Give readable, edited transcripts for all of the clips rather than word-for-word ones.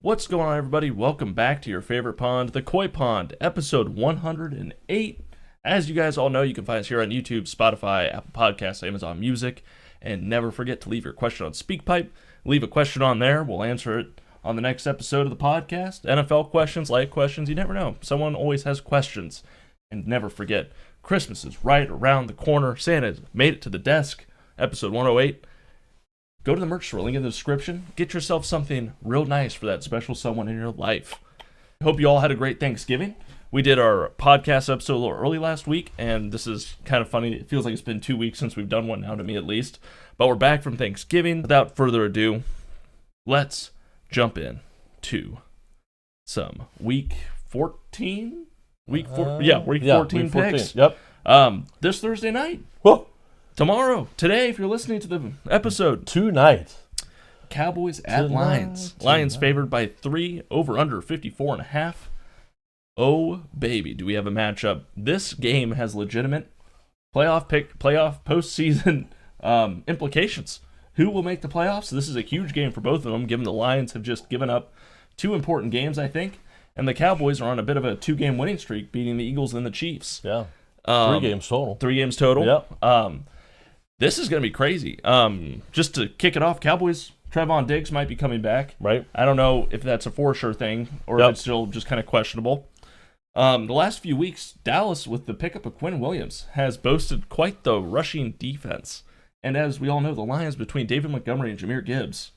What's going on, everybody? Welcome back to your favorite pond, the Coy Pond, episode 108. As you guys all know, you can find us here on YouTube, Spotify, Apple Podcasts, Amazon Music, and never forget to leave your question on SpeakPipe. Leave a question on there. We'll answer it on the next episode of the podcast. NFL questions, life questions, you never know. Someone always has questions. And never forget, Christmas is right around the corner. Santa's made it to the desk, episode 108. Go to the merch store, link in the description. Get yourself something real nice for that special someone in your life. I hope you all had a great Thanksgiving. We did our podcast episode a little early last week, and this is kind of funny. It feels like it's been 2 weeks since we've done one now, to me at least. But we're back from Thanksgiving. Without further ado, let's jump in to some week 14? Week 14 picks. Yep. This Thursday night. Whoa. Tomorrow, today, if you're listening to the episode. Tonight. Cowboys at Lions. Lions favored by 3, over under 54.5. Oh, baby, do we have a matchup. This game has legitimate playoff postseason implications. Who will make the playoffs? This is a huge game for both of them, given the Lions have just given up 2 important games, I think. And the Cowboys are on a bit of a 2-game winning streak, beating the Eagles and the Chiefs. Yeah. 3 games total. 3 games total. Yep. This is going to be crazy. Just to kick it off, Cowboys, Trevon Diggs might be coming back. Right. I don't know if that's a for sure thing or if it's still just kind of questionable. The last few weeks, Dallas, with the pickup of Quinn Williams, has boasted quite the rushing defense. And as we all know, the Lions, between David Montgomery and Jahmyr Gibbs,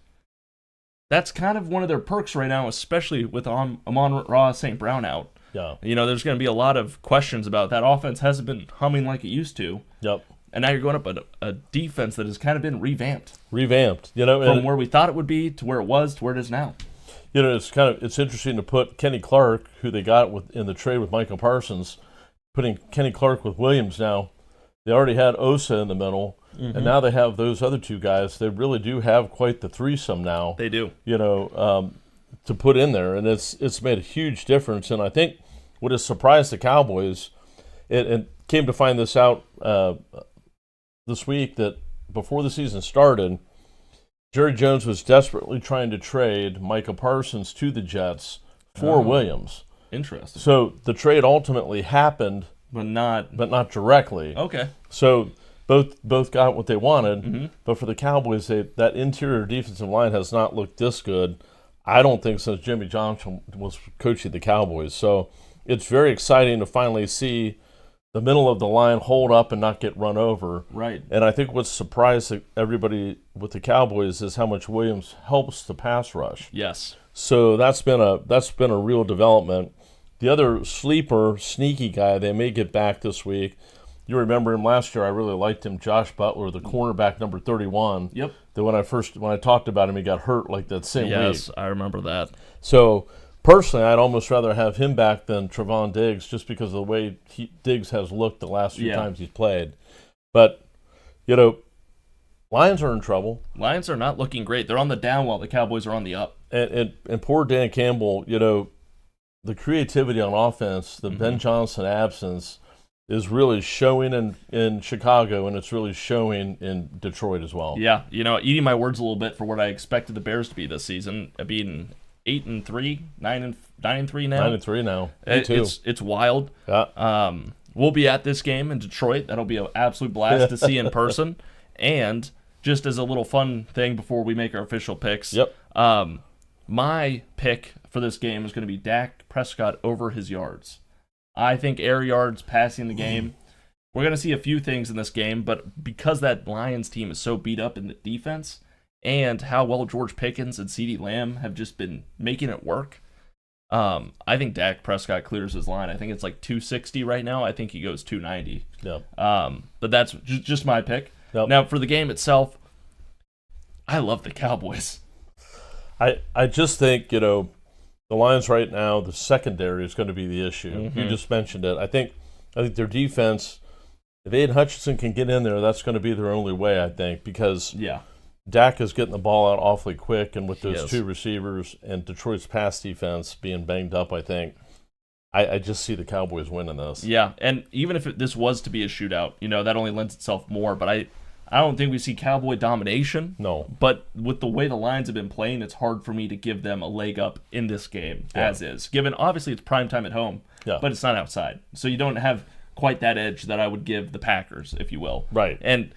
that's kind of one of their perks right now, especially with Amon-Ra St. Brown out. Yeah. You know, there's going to be a lot of questions about that. Offense hasn't been humming like it used to. Yep. And now you're going up a defense that has kind of been revamped. You know, from where we thought it would be to where it was to where it is now. You know, it's interesting to put Kenny Clark, who they got in the trade with Michael Parsons, putting Kenny Clark with Williams now. They already had Osa in the middle, and now they have those other 2 guys. They really do have quite the threesome now. They do. You know, to put in there, and it's made a huge difference. And I think what has surprised the Cowboys, and came to find this out this week, that before the season started, Jerry Jones was desperately trying to trade Micah Parsons to the Jets for Williams. Interesting. So the trade ultimately happened, but not directly. Okay. So both got what they wanted, but for the Cowboys, that interior defensive line has not looked this good, I don't think, since Jimmy Johnson was coaching the Cowboys. So it's very exciting to finally see the middle of the line hold up and not get run over. Right. And I think what's surprised everybody with the Cowboys is how much Williams helps the pass rush. Yes. So that's been a real development. The other sleeper, sneaky guy they may get back this week. You remember him last year. I really liked him, Josh Butler, the cornerback, number 31. Yep. That when I talked about him, he got hurt like that same week. Yes, I remember that. So personally, I'd almost rather have him back than Trevon Diggs, just because of the way Diggs has looked the last few times he's played. But, you know, Lions are in trouble. Lions are not looking great. They're on the down while the Cowboys are on the up. And poor Dan Campbell, you know, the creativity on offense, the Ben Johnson absence is really showing in Chicago, and it's really showing in Detroit as well. Yeah, you know, eating my words a little bit for what I expected the Bears to be this season, being 8-3, 9-3 now. 9-3 now. Me too. It's wild. Yeah. We'll be at this game in Detroit. That'll be an absolute blast to see in person. And just as a little fun thing before we make our official picks, my pick for this game is going to be Dak Prescott over his yards. I think air yards, passing the game. We're going to see a few things in this game, but because that Lions team is so beat up in the defense, and how well George Pickens and CeeDee Lamb have just been making it work, I think Dak Prescott clears his line. I think it's like 260 right now. I think he goes 290. Yeah. But that's just my pick. Yep. Now, for the game itself, I love the Cowboys. I just think, you know, the Lions right now, the secondary is going to be the issue. You just mentioned it. I think their defense, if Aiden Hutchinson can get in there, that's going to be their only way, I think, because Dak is getting the ball out awfully quick, and with those 2 receivers and Detroit's pass defense being banged up, I think, I just see the Cowboys winning this. Yeah, and even if this was to be a shootout, you know, that only lends itself more, but I don't think we see Cowboy domination. No. But with the way the Lions have been playing, it's hard for me to give them a leg up in this game as is. Given, obviously, it's prime time at home, but it's not outside. So you don't have quite that edge that I would give the Packers, if you will. Right. And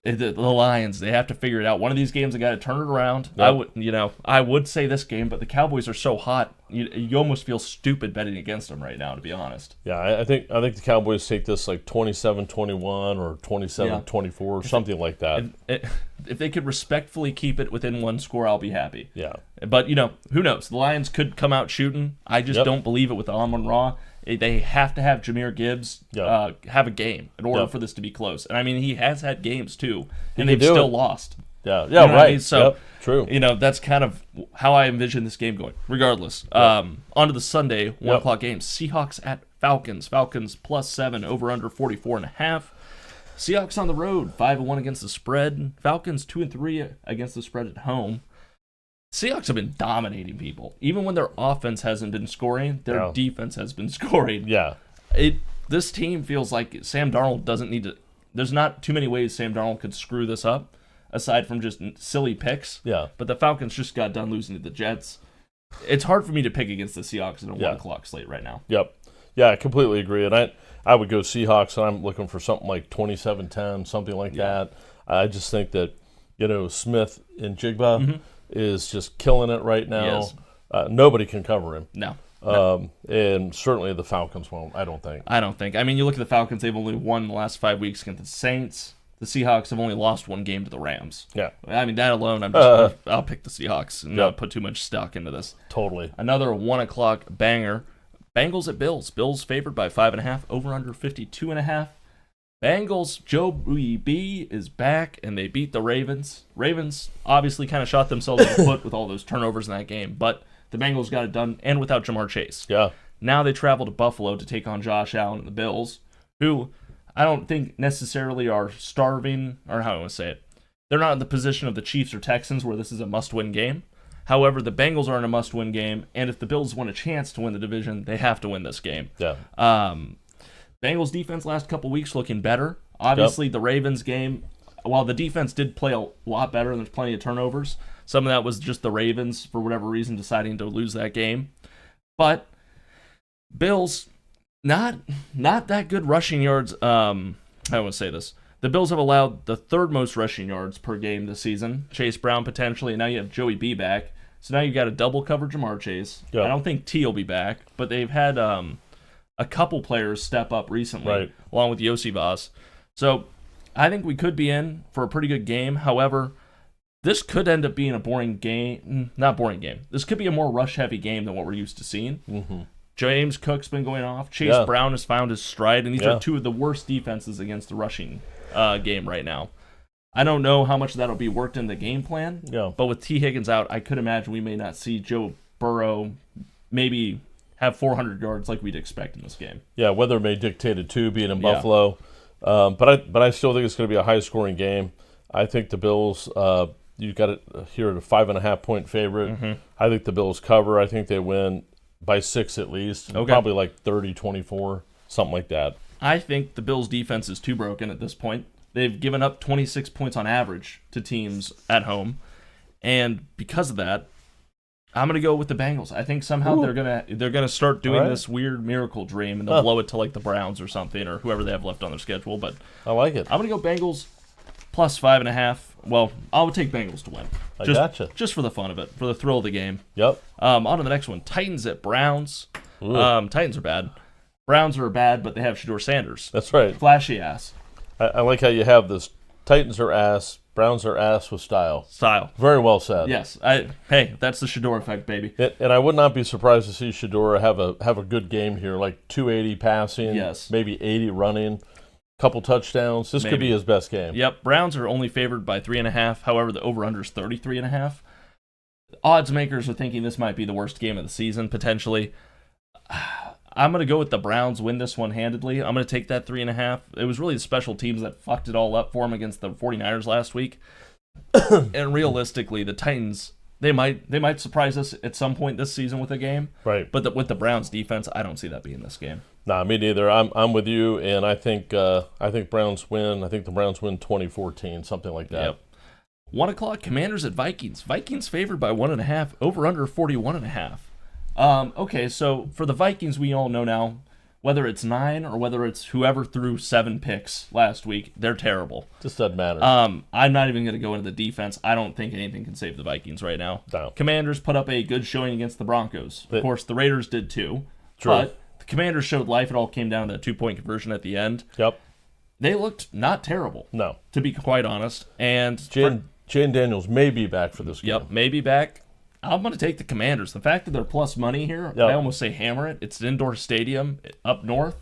the Lions, they have to figure it out. One of these games, they got to turn it around. Yep. I would say this game, but the Cowboys are so hot, you almost feel stupid betting against them right now, to be honest. Yeah, I think the Cowboys take this like 27-21 or 27-24 or something like that. If they could respectfully keep it within one score, I'll be happy. Yeah. But, who knows? The Lions could come out shooting. I just don't believe it with Amon-Ra. They have to have Jahmyr Gibbs have a game in order for this to be close. And, I mean, he has had games, too, and they've still lost. Yeah, right. I mean? So, true. That's kind of how I envision this game going. Regardless, on to the Sunday 1 o'clock game. Seahawks at Falcons. Falcons +7, over under 44.5. Seahawks on the road, 5-1 against the spread. Falcons 2-3 against the spread at home. Seahawks have been dominating people. Even when their offense hasn't been scoring, their defense has been scoring. Yeah. This team feels like Sam Darnold doesn't need to... There's not too many ways Sam Darnold could screw this up, aside from just silly picks. Yeah. But the Falcons just got done losing to the Jets. It's hard for me to pick against the Seahawks in a 1 o'clock slate right now. Yep. Yeah, I completely agree. And I would go Seahawks, and I'm looking for something like 27-10, something like that. I just think that, Smith and Jigba is just killing it right now. Yes. Nobody can cover him. No. And certainly the Falcons won't, I don't think. I mean, you look at the Falcons, they've only won in the last 5 weeks against the Saints. The Seahawks have only lost one game to the Rams. Yeah. I mean, that alone, I'll pick the Seahawks and not put too much stock into this. Totally. Another 1 o'clock banger. Bengals at Bills. Bills favored by 5.5, over under 52.5. Bengals, Joey B is back, and they beat the Ravens. Ravens obviously kind of shot themselves in the foot with all those turnovers in that game, but the Bengals got it done, and without Jamar Chase. Yeah. Now they travel to Buffalo to take on Josh Allen and the Bills, who I don't think necessarily are starving, or how do I want to say it? They're not in the position of the Chiefs or Texans where this is a must-win game. However, the Bengals are in a must-win game, and if the Bills want a chance to win the division, they have to win this game. Yeah. Bengals defense last couple weeks looking better. Obviously, the Ravens game, while the defense did play a lot better and there's plenty of turnovers, some of that was just the Ravens, for whatever reason, deciding to lose that game. But Bills, not that good rushing yards. I want to say this. The Bills have allowed the third most rushing yards per game this season. Chase Brown potentially, and now you have Joey B back. So now you got a double cover Jamar Chase. Yep. I don't think T will be back, but they've had a couple players step up recently, along with Yossi Voss. So I think we could be in for a pretty good game. However, this could end up being a boring game. Not boring game. This could be a more rush-heavy game than what we're used to seeing. Mm-hmm. James Cook's been going off. Chase Brown has found his stride, and these are two of the worst defenses against the rushing game right now. I don't know how much that'll be worked in the game plan, but with T. Higgins out, I could imagine we may not see Joe Burrow maybe have 400 yards like we'd expect in this game. Yeah, weather may dictate it too, being in Buffalo. But I still think it's going to be a high-scoring game. I think the Bills, you've got it here at a 5.5-point favorite. Mm-hmm. I think the Bills cover. I think they win by 6 at least. Probably like 30-24, something like that. I think the Bills' defense is too broken at this point. They've given up 26 points on average to teams at home. And because of that, I'm gonna go with the Bengals. I think somehow they're gonna start doing this weird miracle dream, and they'll blow it to like the Browns or something, or whoever they have left on their schedule. But I like it. I'm gonna go Bengals plus 5.5. Well, I would take Bengals to win. Just for the fun of it, for the thrill of the game. Yep. On to the next one. Titans at Browns. Titans are bad. Browns are bad, but they have Shedeur Sanders. That's right. Flashy ass. I like how you have this. Titans are ass. Browns are ass with style. Very well said. Yes. Hey, that's the Shedeur effect, baby. And I would not be surprised to see Shedeur have a good game here, like 280 passing, maybe 80 running, couple touchdowns. This could be his best game. Yep. Browns are only favored by 3.5. However, the over/under is 33.5. Odds makers are thinking this might be the worst game of the season, potentially. I'm going to go with the Browns win this one handedly. I'm going to take that 3.5. It was really the special teams that fucked it all up for them against the 49ers last week. And realistically, the Titans They might surprise us at some point this season with a game. Right. But with the Browns defense, I don't see that being this game. Nah, me neither. I'm with you, and I think Browns win. I think the Browns win 20-14, something like that. Yep. 1 o'clock, Commanders at Vikings. Vikings favored by 1.5, over under 41.5. Okay, so for the Vikings, we all know now, whether it's 9 or whether it's whoever threw 7 picks last week, they're terrible. Just doesn't matter. I'm not even going to go into the defense. I don't think anything can save the Vikings right now. No. Commanders put up a good showing against the Broncos. Of course, the Raiders did too. True. But the Commanders showed life. It all came down to that 2-point conversion at the end. Yep. They looked not terrible. No. To be quite honest. And Jane Daniels may be back for this game. Yep, maybe back. I'm going to take the Commanders. The fact that they're plus money here, Yep. I almost say hammer it. It's an indoor stadium up north.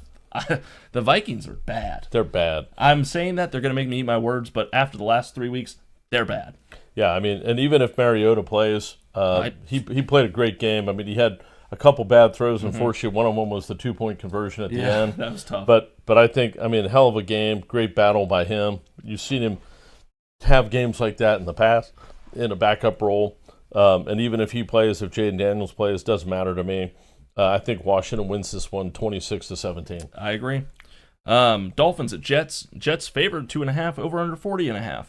The Vikings are bad. They're bad. I'm saying that they're going to make me eat my words, but after the last 3 weeks, they're bad. Yeah, I mean, and even if Mariota plays, he played a great game. I mean, he had a couple bad throws. Unfortunately, one of them was the 2-point conversion at the end. That was tough. But I think, I mean, hell of a game. Great battle by him. You've seen him have games like that in the past in a backup role. And even if he plays, if Jaden Daniels plays, doesn't matter to me. I think Washington wins this one 26-17. I agree. Dolphins at Jets. Jets favored 2.5, over under 40.5.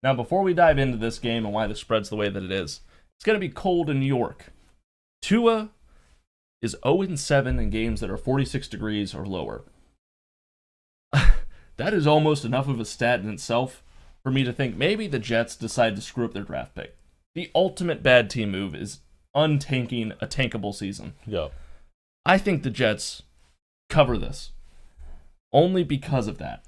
Now, before we dive into this game and why the spread's the way that it is, it's going to be cold in New York. Tua is 0-7 in games that are 46 degrees or lower. That is almost enough of a stat in itself for me to think maybe the Jets decide to screw up their draft pick. The ultimate bad team move is untanking a tankable season. Yeah. I think the Jets cover this only because of that.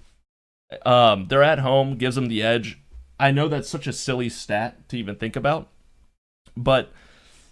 They're at home, gives them the edge. I know that's such a silly stat to even think about, but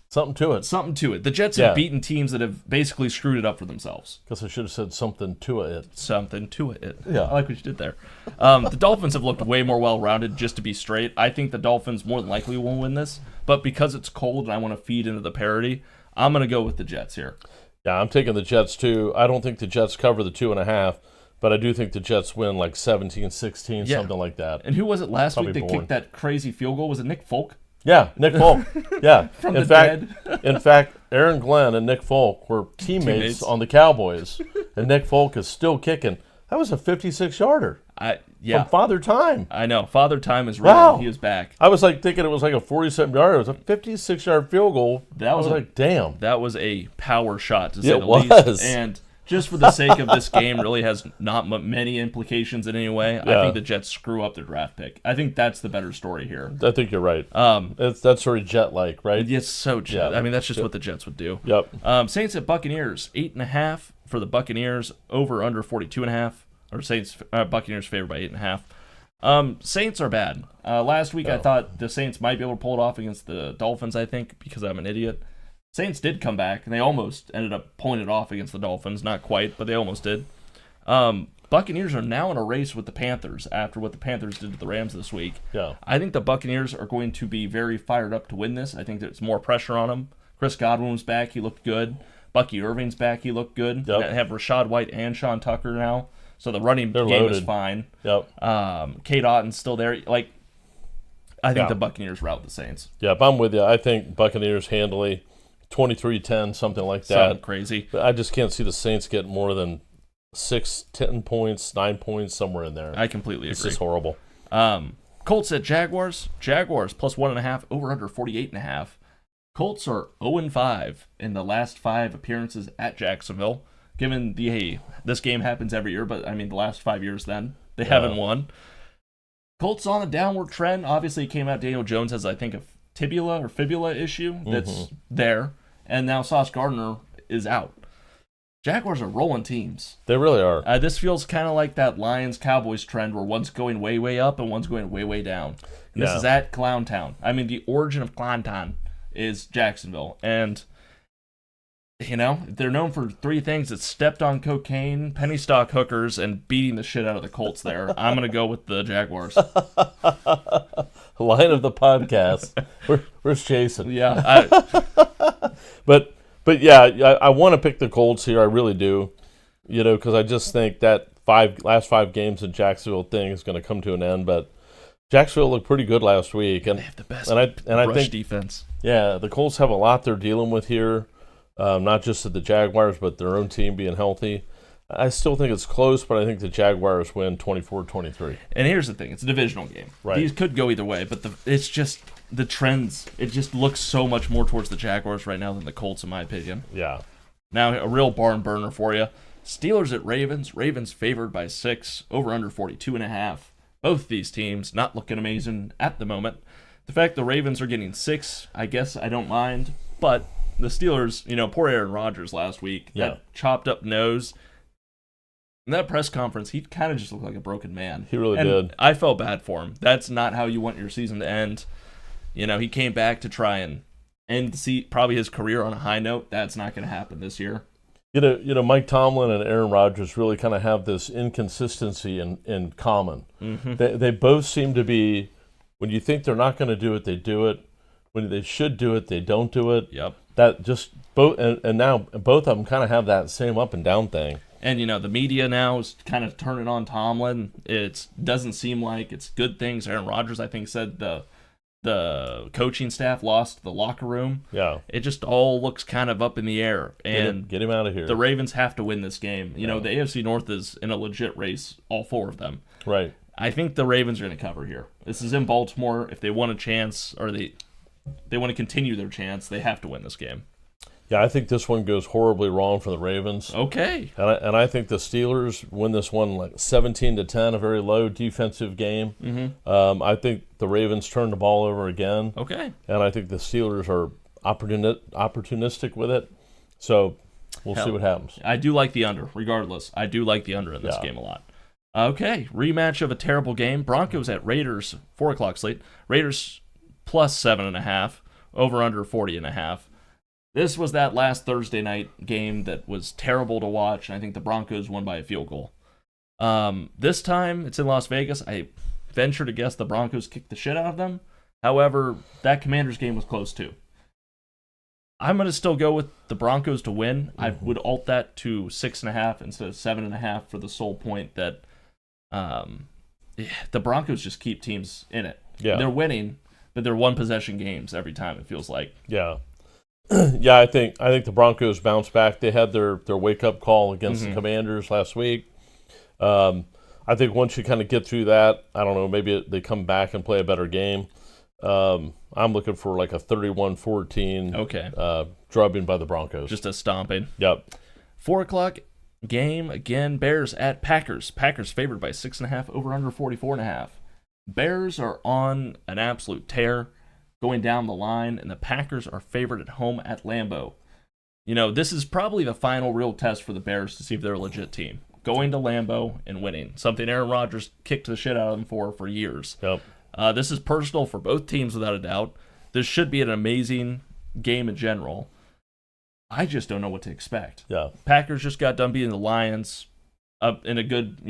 something to it. Something to it. The Jets have beaten teams that have basically screwed it up for themselves. Guess I should have said something to it. Something to it. Yeah. I like what you did there. The Dolphins have looked way more well-rounded, just to be straight. I think the Dolphins more than likely will win this, but because it's cold and I want to feed into the parity, I'm going to go with the Jets here. Yeah, I'm taking the Jets too. I don't think the Jets cover the 2.5, but I do think the Jets win like 17-16, something like that. And who was it last week that kicked that crazy field goal? Was it Nick Folk? Yeah, Nick Folk. Yeah. From the dead. In fact, Aaron Glenn and Nick Folk were teammates on the Cowboys, and Nick Folk is still kicking. That was a 56-yarder. From Father Time. I know. Father Time is real. Wow. He was back. I was like thinking it was like a 47-yarder. It was a 56-yard field goal. I was like, damn. That was a power shot, to say the least. And just for the sake of this game, really has not many implications in any way. I think the Jets screw up their draft pick. I think that's the better story here. I think you're right. That's sort of Jet-like, right? It's so Jet. I mean, that's just what the Jets would do. Yep. Saints at Buccaneers, 8.5 for the Buccaneers, over under 42.5. Or Saints Buccaneers favored by 8.5. Saints are bad. Last week I thought the Saints might be able to pull it off against the Dolphins, I think, because I'm an idiot. Saints did come back, and they almost ended up pulling it off against the Dolphins. Not quite, but they almost did. Buccaneers are now in a race with the Panthers after what the Panthers did to the Rams this week. Yeah. I think the Buccaneers are going to be very fired up to win this. I think there's more pressure on them. Chris Godwin was back. He looked good. Bucky Irving's back. He looked good. Yep. They have Rashad White and Sean Tucker now. So the running game loaded. is fine. Yep. Kate Otten's still there. I think the Buccaneers rout the Saints. Yep, I'm with you. I think Buccaneers handily 23-10, something like that. Something crazy. But I just can't see the Saints getting more than 6, 10 points, 9 points, somewhere in there. I completely agree. It's just horrible. Colts at Jaguars. Jaguars plus 1.5, over under 48.5. Colts are 0-5 in the last 5 appearances at Jacksonville. Given this game happens every year, but I mean the last 5 years then, they haven't won. Colts on a downward trend. Obviously, it came out Daniel Jones has, I think, a tibula or fibula issue that's there, and now Sauce Gardner is out. Jaguars are rolling teams. They really are. This feels kind of like that Lions-Cowboys trend where one's going way, way up and one's going way, way down. And this is at Clown Town. I mean, the origin of Clown Town is Jacksonville. And, they're known for 3 things. It's stepped on cocaine, penny stock hookers, and beating the shit out of the Colts there. I'm going to go with the Jaguars. Line of the podcast. Where's Jason? Yeah. But yeah, I want to pick the Colts here. I really do. Because I just think that last 5 games in Jacksonville thing is going to come to an end. But Jacksonville looked pretty good last week, and they have the best rush defense. Yeah, the Colts have a lot they're dealing with here, not just at the Jaguars, but their own team being healthy. I still think it's close, but I think the Jaguars win 24-23. And here's the thing. It's a divisional game. Right. These could go either way, but it's just the trends. It just looks so much more towards the Jaguars right now than the Colts, in my opinion. Yeah. Now, a real barn burner for you. Steelers at Ravens. Ravens favored by 6, over under 42.5. Both these teams not looking amazing at the moment. The fact the Ravens are getting 6, I guess I don't mind. But the Steelers, poor Aaron Rodgers last week. Yeah. That chopped up nose. In that press conference, he kind of just looked like a broken man. He really did. I felt bad for him. That's not how you want your season to end. He came back to try and end probably his career on a high note. That's not going to happen this year. Mike Tomlin and Aaron Rodgers really kind of have this inconsistency in common. Mm-hmm. They both seem to be, when you think they're not going to do it, they do it. When they should do it, they don't do it. Yep. That just both, and now both of them kind of have that same up and down thing. And, the media now is kind of turning on Tomlin. It doesn't seem like it's good things. Aaron Rodgers, I think, said the coaching staff lost the locker room. Yeah. It just all looks kind of up in the air. And get him out of here. The Ravens have to win this game. The AFC North is in a legit race, all 4 of them. Right. I think the Ravens are going to cover here. This is in Baltimore. If they want a chance, or they want to continue their chance, they have to win this game. Yeah, I think this one goes horribly wrong for the Ravens. Okay. And I think the Steelers win this one like 17-10, a very low defensive game. Mm-hmm. I think the Ravens turn the ball over again. Okay. And I think the Steelers are opportunistic with it. So we'll see what happens. I do like the under, regardless. I do like the under in this game a lot. Okay, rematch of a terrible game. Broncos at Raiders, 4 o'clock slate. Raiders plus 7.5, over under 40.5. This was that last Thursday night game that was terrible to watch, and I think the Broncos won by a field goal. This time, it's in Las Vegas. I venture to guess the Broncos kicked the shit out of them. However, that Commanders game was close too. I'm going to still go with the Broncos to win. Mm-hmm. I would alt that to 6.5 instead of 7.5 for the sole point that the Broncos just keep teams in it. Yeah. They're winning, but they're one-possession games every time, it feels like. Yeah. Yeah, I think the Broncos bounce back. They had their wake-up call against the Commanders last week. I think once you kind of get through that, I don't know, maybe they come back and play a better game. I'm looking for like a 31-14 drubbing by the Broncos. Just a stomping. Yep. 4 o'clock game, again, Bears at Packers. Packers favored by 6.5, over under 44.5. Bears are on an absolute tear going down the line, and the Packers are favored at home at Lambeau. This is probably the final real test for the Bears to see if they're a legit team. Going to Lambeau and winning, something Aaron Rodgers kicked the shit out of them for years. Yep. This is personal for both teams without a doubt. This should be an amazing game in general. I just don't know what to expect. Yeah. Packers just got done beating the Lions up in a good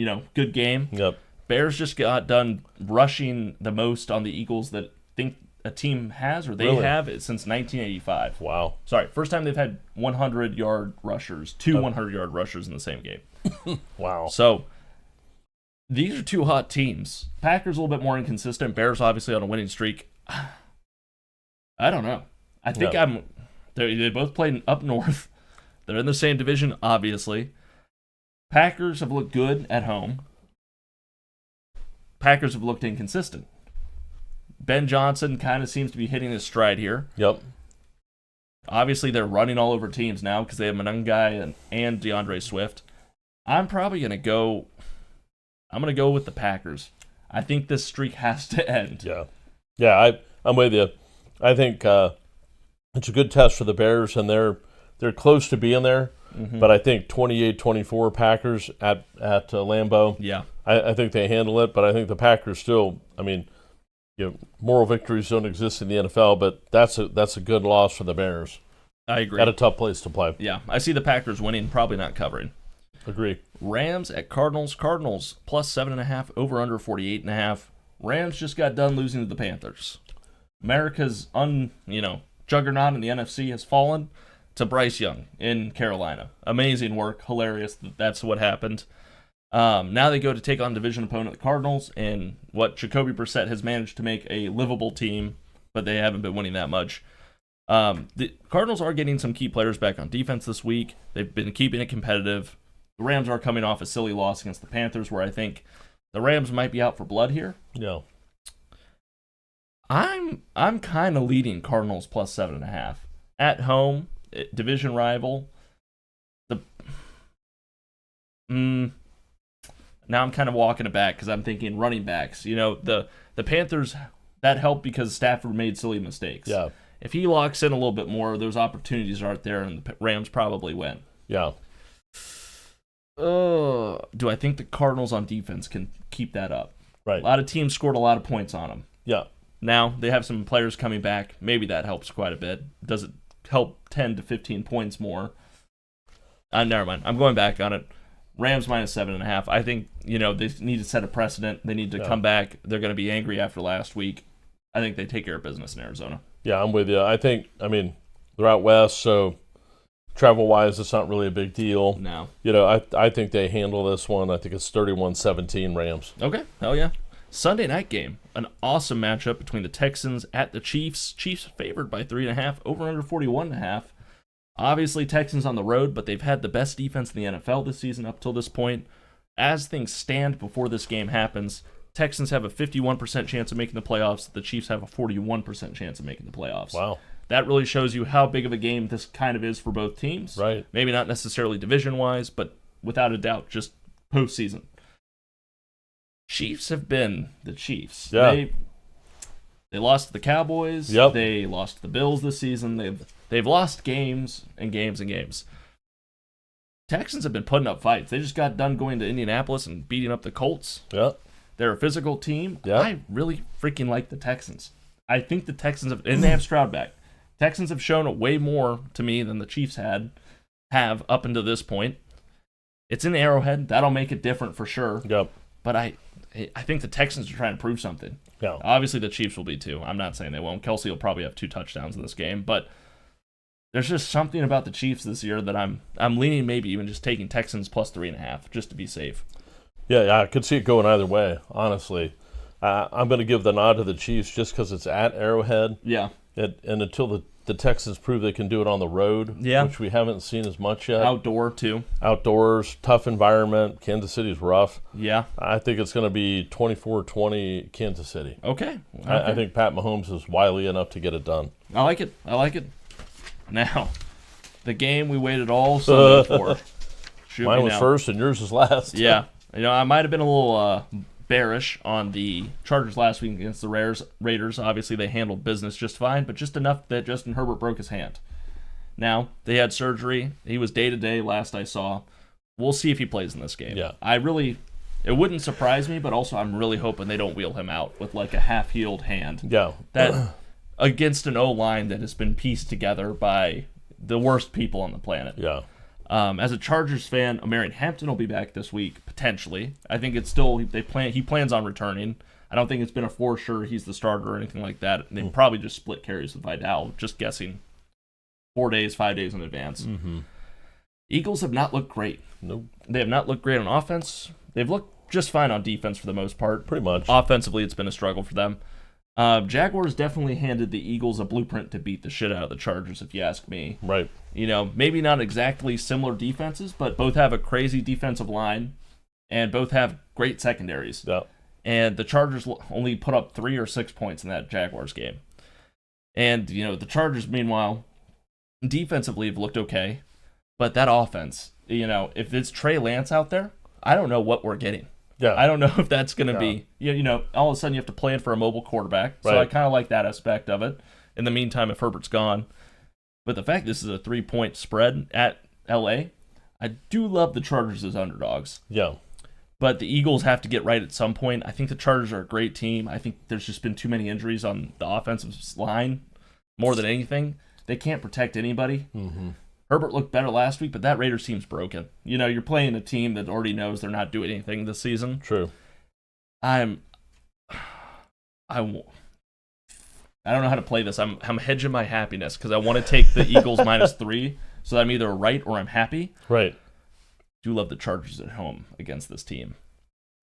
game. Yep. Bears just got done rushing the most on the Eagles that think a team has, or they have it since 1985. Wow. Sorry, first time they've had 100-yard rushers, 100-yard rushers in the same game. Wow. So these are 2 hot teams. Packers a little bit more inconsistent. Bears obviously on a winning streak. I don't know. I think they both played up north. They're in the same division, obviously. Packers have looked good at home. Packers have looked inconsistent. Ben Johnson kind of seems to be hitting his stride here. Yep. Obviously, they're running all over teams now because they have Manungai and DeAndre Swift. I'm probably going to go... I'm going to go with the Packers. I think this streak has to end. Yeah. Yeah, I'm with you. I think it's a good test for the Bears, and they're close to being there. Mm-hmm. But I think 28-24 Packers at Lambeau. Yeah. I think they handle it, but I think the Packers still, moral victories don't exist in the NFL, but that's a good loss for the Bears. I agree. At a tough place to play. Yeah, I see the Packers winning, probably not covering. Agree. Rams at Cardinals. Cardinals plus 7.5, over under 48.5. Rams just got done losing to the Panthers. America's juggernaut in the NFC has fallen to Bryce Young in Carolina. Amazing work, hilarious. That's what happened. Now they go to take on division opponent the Cardinals, and what Jacoby Brissett has managed to make a livable team, but they haven't been winning that much. The Cardinals are getting some key players back on defense this week. They've been keeping it competitive. The Rams are coming off a silly loss against the Panthers, where I think the Rams might be out for blood here. Yeah. I'm kind of leading Cardinals plus 7.5 at home, division rival. Now I'm kind of walking it back because I'm thinking running backs. The Panthers, that helped because Stafford made silly mistakes. Yeah. If he locks in a little bit more, those opportunities aren't there, and the Rams probably win. Yeah. Do I think the Cardinals on defense can keep that up? Right. A lot of teams scored a lot of points on them. Yeah. Now they have some players coming back. Maybe that helps quite a bit. Does it help 10 to 15 points more? Never mind. I'm going back on it. Rams minus 7.5. I think, they need to set a precedent. They need to come back. They're going to be angry after last week. I think they take care of business in Arizona. Yeah, I'm with you. They're out west, so travel-wise, it's not really a big deal. No. I think they handle this one. I think it's 31-17 Rams. Okay. Hell yeah. Sunday night game. An awesome matchup between the Texans at the Chiefs. Chiefs favored by 3.5, over under 41.5. Obviously, Texans on the road, but they've had the best defense in the NFL this season up till this point. As things stand before this game happens, Texans have a 51% chance of making the playoffs. The Chiefs have a 41% chance of making the playoffs. Wow. That really shows you how big of a game this kind of is for both teams. Right. Maybe not necessarily division-wise, but without a doubt, just postseason. Chiefs have been the Chiefs. Yeah. They lost to the Cowboys. Yep. They lost to the Bills this season. They've lost games and games and games. Texans have been putting up fights. They just got done going to Indianapolis and beating up the Colts. Yeah. They're a physical team. Yeah. I really freaking like the Texans. I think the Texans and they have Stroud back. Texans have shown way more to me than the Chiefs have up until this point. It's in Arrowhead. That'll make it different for sure. Yep. But I think the Texans are trying to prove something. Yeah. Obviously, the Chiefs will be too. I'm not saying they won't. Kelsey will probably have 2 touchdowns in this game, but there's just something about the Chiefs this year that I'm leaning maybe even just taking Texans plus 3.5 just to be safe. Yeah, I could see it going either way, honestly. I'm going to give the nod to the Chiefs just because it's at Arrowhead. Yeah. And until the Texans prove they can do it on the road, which we haven't seen as much yet. Outdoor, too. Outdoors, tough environment. Kansas City's rough. Yeah. I think it's going to be 24-20 Kansas City. Okay. I think Pat Mahomes is wily enough to get it done. I like it. Now, the game we waited all Sunday for. Mine was first and yours was last. Yeah. I might have been a little bearish on the Chargers last week against the Raiders. Obviously, they handled business just fine, but just enough that Justin Herbert broke his hand. Now, they had surgery. He was day-to-day last I saw. We'll see if he plays in this game. Yeah. It wouldn't surprise me, but also I'm really hoping they don't wheel him out with like a half-healed hand. Yeah. That against an O-line that has been pieced together by the worst people on the planet. Yeah. As a Chargers fan, Marion Hampton will be back this week, potentially. I think it's still, he plans on returning. I don't think it's been a for sure he's the starter or anything like that. They probably just split carries with Vidal, just guessing 5 days in advance. Mm-hmm. Eagles have not looked great. Nope. They have not looked great on offense. They've looked just fine on defense for the most part. Pretty much. Offensively, it's been a struggle for them. Jaguars definitely handed the Eagles a blueprint to beat the shit out of the Chargers, if you ask me. Right. Maybe not exactly similar defenses, but both have a crazy defensive line and both have great secondaries. Yeah. And the Chargers only put up 3 or 6 points in that Jaguars game. And, the Chargers, meanwhile, defensively have looked okay, but that offense, if it's Trey Lance out there, I don't know what we're getting. Yeah. I don't know if that's going to be, all of a sudden you have to plan for a mobile quarterback. So I kind of like that aspect of it. In the meantime, if Herbert's gone. But the fact this is a 3-point spread at L.A., I do love the Chargers as underdogs. Yeah. But the Eagles have to get right at some point. I think the Chargers are a great team. I think there's just been too many injuries on the offensive line more than anything. They can't protect anybody. Mm-hmm. Herbert looked better last week, but that Raiders team's broken. You're playing a team that already knows they're not doing anything this season. True. I don't know how to play this. I'm hedging my happiness because I want to take the Eagles -3, so that I'm either right or I'm happy. Right. Do love the Chargers at home against this team.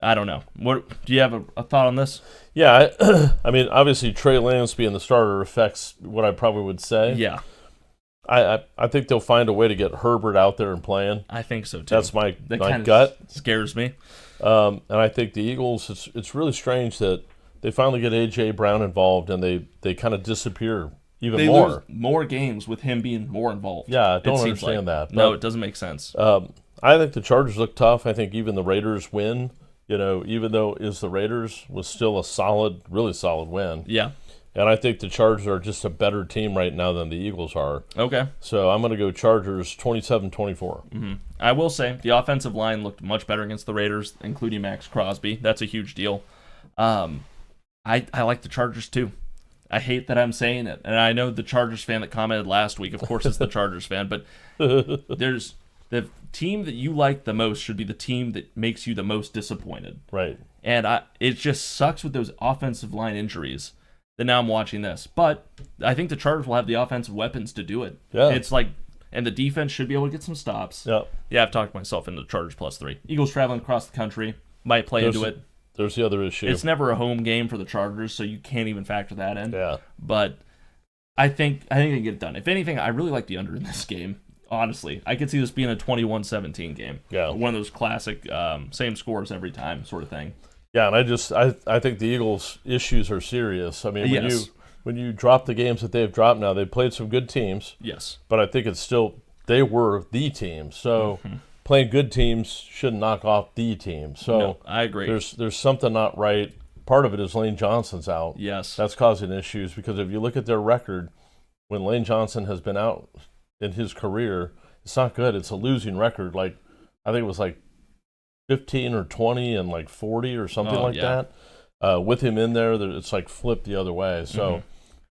I don't know. What do you have a thought on this? Yeah, I mean, obviously Trey Lance being the starter affects what I probably would say. Yeah, I think they'll find a way to get Herbert out there and playing. I think so too. That's my That gut. scares me. And I think the Eagles. It's really strange that they finally get A.J. Brown involved and they kind of disappear even They more. lose more games with him being more involved. Yeah, I don't it seems understand that. No, But, it doesn't make sense. I think the Chargers look tough. I think even the Raiders win. Even though is the Raiders was still a solid, really solid win. Yeah. And I think the Chargers are just a better team right now than the Eagles are. Okay. So I'm going to go Chargers 27-24. Mm-hmm. I will say the offensive line looked much better against the Raiders, including Max Crosby. That's a huge deal. I like the Chargers too. I hate that I'm saying it, and I know the Chargers fan that commented last week. Of course, it's the Chargers fan, but there's the team that you like the most should be the team that makes you the most disappointed. Right. And it just sucks with those offensive line injuries. That now I'm watching this, but I think the Chargers will have the offensive weapons to do it. Yeah. It's like, and the defense should be able to get some stops. Yeah. Yeah, I've talked myself into the Chargers +3. Eagles traveling across the country might play into it. There's the other issue. It's never a home game for the Chargers, so you can't even factor that in. Yeah. But I think they can get it done. If anything, I really like the under in this game. Honestly, I could see this being a 21-17 game. Yeah. One of those classic same scores every time sort of thing. Yeah, and I think the Eagles' issues are serious. I mean, when you drop the games that they've dropped now, they've played some good teams. Yes. But I think it's still they were the team. So playing good teams shouldn't knock off the team. So no, I agree. There's something not right. Part of it is Lane Johnson's out. Yes. That's causing issues because if you look at their record, when Lane Johnson has been out in his career, it's not good. It's a losing record. Like I think it was like 15 or 20 and like 40 or something that. With him in there, it's like flipped the other way. So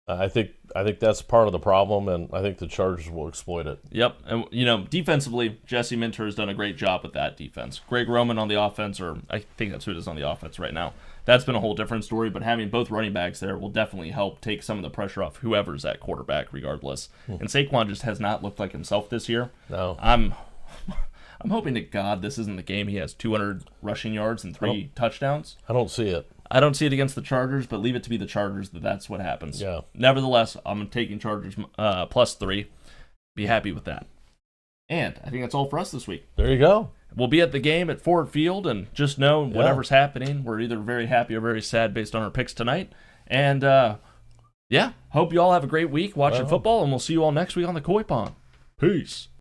I think that's part of the problem, and I think the Chargers will exploit it. Yep, and defensively, Jesse Minter has done a great job with that defense. Greg Roman on the offense, or I think that's who it is on the offense right now. That's been a whole different story, but having both running backs there will definitely help take some of the pressure off whoever's at quarterback, regardless. And Saquon just has not looked like himself this year. No, I'm hoping to God this isn't the game he has 200 rushing yards and 3 touchdowns. I don't see it. I don't see it against the Chargers, but leave it to be the Chargers that's what happens. Yeah. Nevertheless, I'm taking Chargers +3. Be happy with that. And I think that's all for us this week. There you go. We'll be at the game at Ford Field, and just know whatever's happening, we're either very happy or very sad based on our picks tonight. And, hope you all have a great week watching football, and we'll see you all next week on the Coy Pond. Peace.